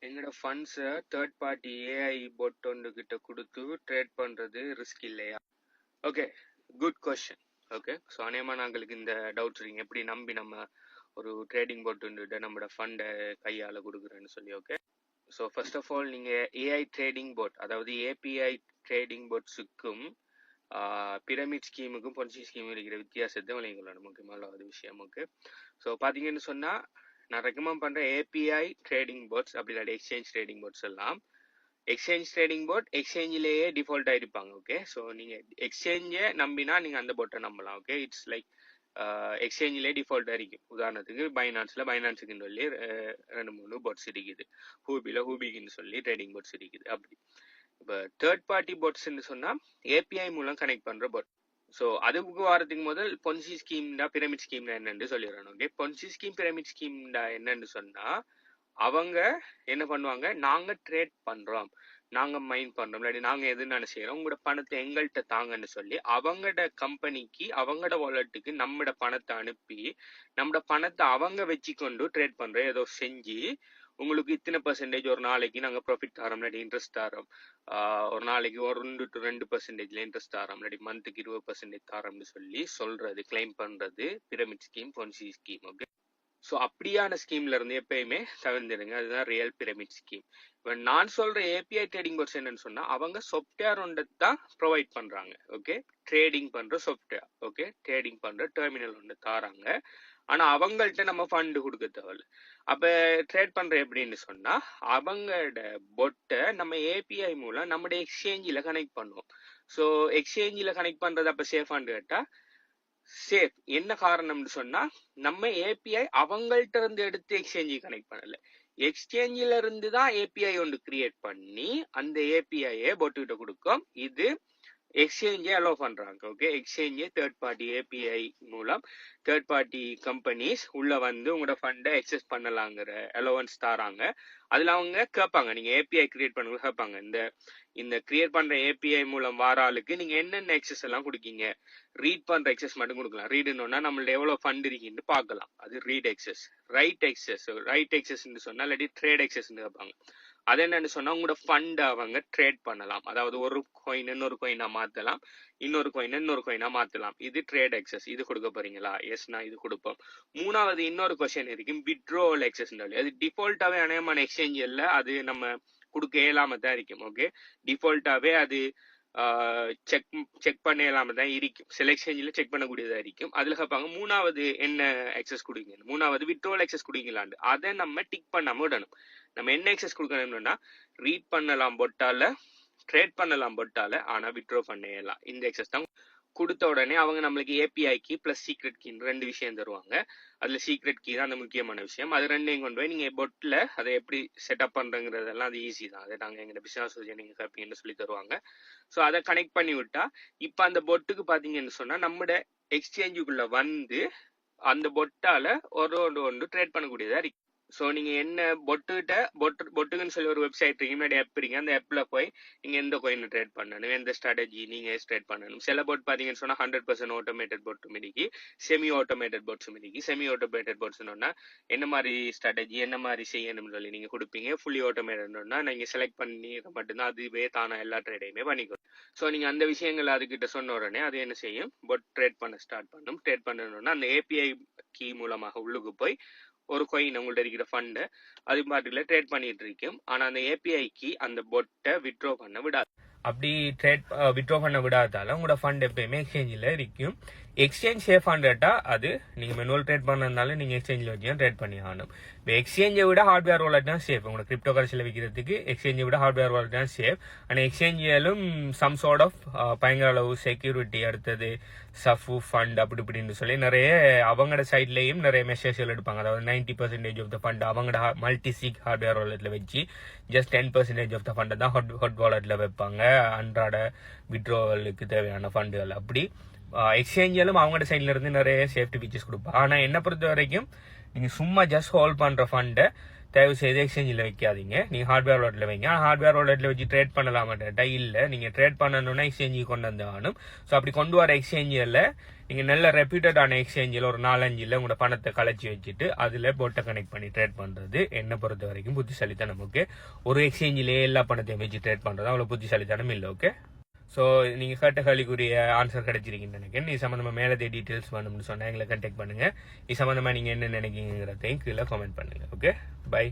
எங்களோட ஃபண்ட்ஸை third party AI பொட் ஒன்று கிட்ட கொடுத்து ட்ரேட் பண்ணுறது ரிஸ்க் இல்லையா? Okay, good question. Okay, so அநேகமாக நாங்களுக்கு இந்த டவுட்ஸ் இருக்கீங்க, எப்படி நம்பி நம்ம ஒரு ட்ரேடிங் போட் வந்துட்டு நம்மளோட ஃபண்டை கையால் கொடுக்குறேன்னு சொல்லி. Okay, so first of all நீங்கள் ஏஐ ட்ரேடிங் போட், அதாவது ஏபிஐ ட்ரேடிங் போட்ஸுக்கும் பிரமிட் ஸ்கீமுக்கும் பொன்சி ஸ்கீமும் இருக்கிற வித்தியாசத்தை விளங்கிக்கொள்ளணும். முக்கியமான விஷயம். ஓகே, ஸோ பார்த்தீங்கன்னு சொன்னால் நான் ரெக்கமெண்ட் பண்ணுறேன் ஏபிஐ ட்ரேடிங் போட்ஸ், அப்படி இல்லாட்டி எக்ஸ்சேஞ்ச் ட்ரேடிங் போட்ஸ் எல்லாம். எக்ஸ்சேஞ்ச் ட்ரேடிங் போட் எக்ஸ்சேஞ்சிலேயே டிஃபால்ட்டாக இருப்பாங்க. ஓகே, ஸோ நீங்கள் எக்ஸ்சேஞ்சை நம்பினா நீங்கள் அந்த போட்டை நம்பலாம். ஓகே, இட்ஸ் லைக் எக்ஸ்சேஞ்சிலே டிஃபால்ட்டாக இருக்கும். உதாரணத்துக்கு பைனான்ஸுக்குன்னு சொல்லி 2-3 போட்ஸ் இருக்குது, ஹூபிக்குன்னு சொல்லி ட்ரேடிங் போட்ஸ் இருக்குது. அப்படி இப்போ தேர்ட் பார்ட்டி போட்ஸ்ன்னு சொன்னால் ஏபிஐ மூலம் கனெக்ட் பண்ணுற போட். ஸோ அதுக்கு வாரத்துக்கு முதல் பொன்சி ஸ்கீம்டா பிரமிட் ஸ்கீம்டா என்னன்னு சொல்லிடுறோம். ஓகே, பொன்சி ஸ்கீம் பிரமிட் ஸ்கீம்டா என்னன்னு சொன்னால் அவங்க என்ன பண்ணுவாங்க, நாங்கள் ட்ரேட் பண்ணுறோம், நாங்கள் மைண்ட் பண்ணுறோம், இல்லாட்டி நாங்கள் எதுன்னு செய்கிறோம், உங்களோட பணத்தை எங்கள்கிட்ட தாங்கன்னு சொல்லி அவங்களோட கம்பெனிக்கு அவங்களோட வாலெட்டுக்கு நம்மளோட பணத்தை அனுப்பி நம்மளோட பணத்தை அவங்க வச்சுக்கொண்டு ட்ரேட் பண்ணுற ஏதோ செஞ்சு உங்களுக்கு இத்தனை பர்சன்டேஜ் ஒரு நாளைக்கு நாங்கள் ப்ராஃபிட் தரோம், இல்லாட்டி இன்ட்ரெஸ்ட் தரோம், ஒரு நாளைக்கு 1 to 2% இன்ட்ரெஸ்ட் தரோம், இல்லாட்டி மந்த்துக்கு 20% தரோம்னு சொல்லி சொல்றது, கிளைம் பண்ணுறது pyramid scheme, ponzi scheme. Okay, so அப்படியான ஸ்கீம்ல இருந்து எப்பயுமே தவிர்ந்துடுங்க. அதுதான் ரியல் பிரமிட் ஸ்கீம். இப்போ நான் சொல்ற ஏபிஐ ட்ரேடிங் போர்ட்ஸ் என்னன்னு சொன்னா அவங்க சாஃப்ட்வேர் ஒன்று தான் ப்ரொவைட் பண்றாங்க. ஓகே, ட்ரேடிங் பண்ற சாஃப்ட்வேர், ஓகே, ட்ரேடிங் பண்ற டெர்மினல் ஒன்று தாராங்க. ஆனா அவங்கள்ட்ட நம்ம ஃபண்டு கொடுக்க தேவையில்ல. அப்ப ட்ரேட் பண்ற எப்படின்னு சொன்னா அவங்களோட பொட்டை நம்ம ஏபிஐ மூலம் நம்முடைய எக்ஸ்சேஞ்சில் கனெக்ட் பண்ணுவோம். ஸோ எக்ஸ்சேஞ்சில் கனெக்ட் பண்றது அப்ப சேஃபான்னு கேட்டா சேஃப். என்ன காரணம்னு சொன்னா நம்ம ஏபிஐ அவங்கள்ட்ட இருந்து எடுத்து எக்ஸ்சேஞ்சு கனெக்ட் பண்ணல, எக்ஸ்சேஞ்சில இருந்து தான் ஏபிஐ ஒன்று கிரியேட் பண்ணி அந்த ஏபிஐயை பொட்டுக்கிட்ட கொடுக்கும். இது எக்ஸ்சேஞ்சே அலோவ் பண்றாங்க. ஓகே, எக்ஸ்சேஞ்சே தேர்ட் பார்ட்டி ஏபிஐ மூலம் தேர்ட் பார்ட்டி கம்பெனிஸ் உள்ள வந்து உங்களோட ஃபண்டை எக்ஸஸ் பண்ணலாங்கிற அலோவன்ஸ் தாராங்க. அதுல அவங்க கேட்பாங்க, நீங்க ஏபிஐ கிரியேட் பண்ண கேட்பாங்க, இந்த கிரியேட் பண்ற ஏபிஐ மூலம் வார ஆளுக்கு நீங்க என்னென்ன எக்ஸஸ் எல்லாம் கொடுக்கீங்க. ரீட் பண்ற எக்ஸஸ் மட்டும் கொடுக்கலாம். ரீடுன்னா நம்மள்ட்ட எவ்வளவு ஃபண்ட் இருக்குன்னு பார்க்கலாம், அது ரீட் எக்ஸஸ். ரைட் எக்ஸஸ் சொன்னா இல்லாட்டி ட்ரேட் எக்ஸஸ் கேட்பாங்க. அது என்னன்னு சொன்னா உங்களோட ஃபண்ட் அவங்க ட்ரேட் பண்ணலாம், அதாவது ஒரு காயின் இன்னொரு காயினா மாத்தலாம், இன்னொரு காயினா மாத்தலாம். இது ட்ரேட் எக்ஸஸ். இது கொடுக்க போறீங்களா? எஸ்னா இது கொடுப்போம். மூணாவது இன்னொரு கொஸ்டின் இருக்கு, வித்ட்ரோவல் எக்ஸஸ். அது டிஃபால்ட்டாவே அநேகமான எக்ஸ்சேஞ்சில் அது நம்ம கொடுக்க இயலாம தான் இருக்கும். ஓகே, டிஃபால்ட்டாவே அது செக் பண்ண இயலாம தான் இருக்கும். சில எக்ஸ்சேஞ்சில் செக் பண்ணக்கூடியதா இருக்கும். அதுல கேட்பாங்க மூணாவது என்ன எக்ஸஸ் கொடுங்க, மூணாவது வித்ட்ரோவல் எக்ஸஸ் கொடுங்களாண்டு. அதை நம்ம டிக் பண்ணாம விடணும். நம்ம என்ன எக்ஸஸ் கொடுக்கணும்னா ரீட் பண்ணலாம் பொட்டால, ட்ரேட் பண்ணலாம் பொட்டால, ஆனா வித்ட்ரோ பண்ணலாம். இந்த எக்ஸஸ் தான் கொடுத்த உடனே அவங்க நம்மளுக்கு ஏபிஐக்கு பிளஸ் சீக்ரெட் கீன்னு 2 விஷயம் தருவாங்க. அதுல சீக்ரெட் கீ தான் அந்த முக்கியமான விஷயம். அது 2ஐயும் கொண்டு போய் நீங்க பொட்ல அதை எப்படி செட்டப் பண்றங்கிறதெல்லாம் அது ஈஸி தான். அதை நாங்க எங்க பிசினஸ் நீங்க கேட்பீங்கன்னு சொல்லி தருவாங்க. ஸோ அதை கனெக்ட் பண்ணி விட்டா இப்ப அந்த பொட்டுக்கு பாத்தீங்கன்னு சொன்னா நம்மட எக்ஸ்சேஞ்சுக்குள்ள வந்து அந்த பொட்டால ஒன்று ட்ரேட் பண்ணக்கூடியதா இருக்கு. ஸோ நீங்க என்ன பொட்டுக்குன்னு சொல்லி ஒரு வெப்சைட் இருக்கு, முன்னாடி ஆப் இருக்கு, அந்த ஆப்ல போய் நீங்க எந்த கோயின் ட்ரேட் பண்ணணும், எந்த ஸ்ட்ராட்டஜி நீங்க ட்ரேட் பண்ணணும். சில போட் பாத்தீங்கன்னு சொன்னா 100% ஆட்டோமேட்டட் போட்டும் இருக்கு, செமி ஆட்டோமேட்டட் போட்ஸும் இருக்கு. செமி ஆட்டோமேட்டட் போட்ஸ்னா என்ன மாதிரி ஸ்ட்ராட்டஜி என்ன மாதிரி செய்யணும்னு சொல்லி நீங்க கொடுப்பீங்க. ஃபுல்லி ஆட்டோமேட்டட்னா நீங்க செலக்ட் பண்ணி மட்டும்தான் அதுவே தானா எல்லா ட்ரேடையுமே பண்ணிக்கும். ஸோ நீங்க அந்த விஷயங்கள் அதுகிட்ட சொன்ன உடனே அது என்ன செய்யும், பொட் ட்ரேட் பண்ண ஸ்டார்ட் பண்ணும். ட்ரேட் பண்ணணும்னா அந்த ஏபிஐ கீ மூலமாக உள்ளுக்கு போய் ஒரு காயின் உங்கள்ட்ட இருக்கிற ஃபண்டு அது பாட்டுல ட்ரேட் பண்ணிட்டு இருக்கும். ஆனா அந்த ஏபிஐக்கு அந்த பொட்டை வித்ட்ரோ பண்ண விடாது. அப்படி வித்ட்ரோ பண்ண விடாதால உங்களோட ஃபண்ட் எப்பயுமே எக்ஸ்சேஞ்சில் இருக்கும். எக்ஸ்சேஞ்ச் சேஃபான்னு கேட்டா அது நீங்க மெனுவல் ட்ரேட் பண்ணதுனால நீங்க எக்ஸ்சேஞ்சில் வச்சு ட்ரேட் பண்ணி ஆகணும். இப்போ எக்ஸ்சேஞ்சை விட ஹார்ட்வேர் வாலெட் தான் சேஃப். உங்களோட கிரிப்டோ கரன்சியில் விற்கிறதுக்கு எக்ஸ்சேஞ்சை விட ஹார்ட்வேர் வாலெட் தான் சேஃப். ஆனால் எக்ஸ்சேஞ்சிலும் சம் சார்ட் ஆஃப் பயங்கர அளவு செக்யூரிட்டி, அடுத்தது சஃபு ஃபண்ட் அப்படி இப்படின்னு சொல்லி நிறைய அவங்களோட சைட்லேயும் நிறைய மெசேஜ்கள் எடுப்பாங்க. அதாவது 90% ஆஃப் த ஃபண்ட் அவங்களோட மல்டி சீக் ஹார்ட்வேர் வாலெட்ல வச்சு ஜஸ்ட் 10% ஆஃப் த ஃபண்டை தான் ஹாட் வாலெட்ல வைப்பாங்க, அன்றாட வித்ட்ரோவலுக்கு தேவையான ஃபண்டுகள். அப்படி எக்ஸ்சேஞ்சிலும் அவங்களோட சைட்ல இருந்து நிறைய சேஃப்டி ஃபீச்சர்ஸ் கொடுப்பாங்க. ஆனா என்ன பொறுத்த வரைக்கும் நீங்க சும்மா ஜஸ்ட் ஹோல்ட் பண்ற ஃபண்டை தயவு செய்து எக்ஸ்சேஞ்சில் வைக்காதீங்க. நீங்கள் ஹார்ட்வேர் வாலெட்டில் வைங்க. ஹார்ட்வேர் வாலெட்டில் வச்சு ட்ரேட் பண்ணலாமாட்டா இல்லை, நீங்கள் ட்ரேட் பண்ணணுன்னா எக்ஸ்சேஞ்சுக்கு கொண்டு வந்து ஆகணும். ஸோ அப்படி கொண்டு வர எக்ஸ்சேஞ்சில் நீங்கள் நல்ல ரெப்யூட்டடான எக்ஸ்சேஞ்சில் ஒரு 4-5 உங்களோட பணத்தை கலைச்சி வச்சுட்டு அதில் போட்டை கனெக்ட் பண்ணி ட்ரேட் பண்ணுறது என்னை பொறுத்த வரைக்கும் புத்திசாலித்தனம். ஓகே, ஒரு எக்ஸ்சேஞ்சிலே எல்லா பணத்தையும் வச்சு ட்ரேட் பண்ணுறது அவ்வளோ புத்திசாலித்தனம் இல்லை. ஓகே, ஸோ நீங்கள் கேட்ட கேள்விக்குரிய ஆன்சர் கிடைச்சிருக்கீங்கன்னு நினைக்கிறேன். இது சம்மந்தமாக மேலே டீட்டெயில்ஸ் வேணும்னு சொன்னால் எங்களை கான்டாக்ட் பண்ணுங்கள். இது சம்மந்தமாக நீங்கள் என்ன நினைக்கிறீங்கிறதையும் கீழே கமெண்ட் பண்ணுங்கள். Okay, by.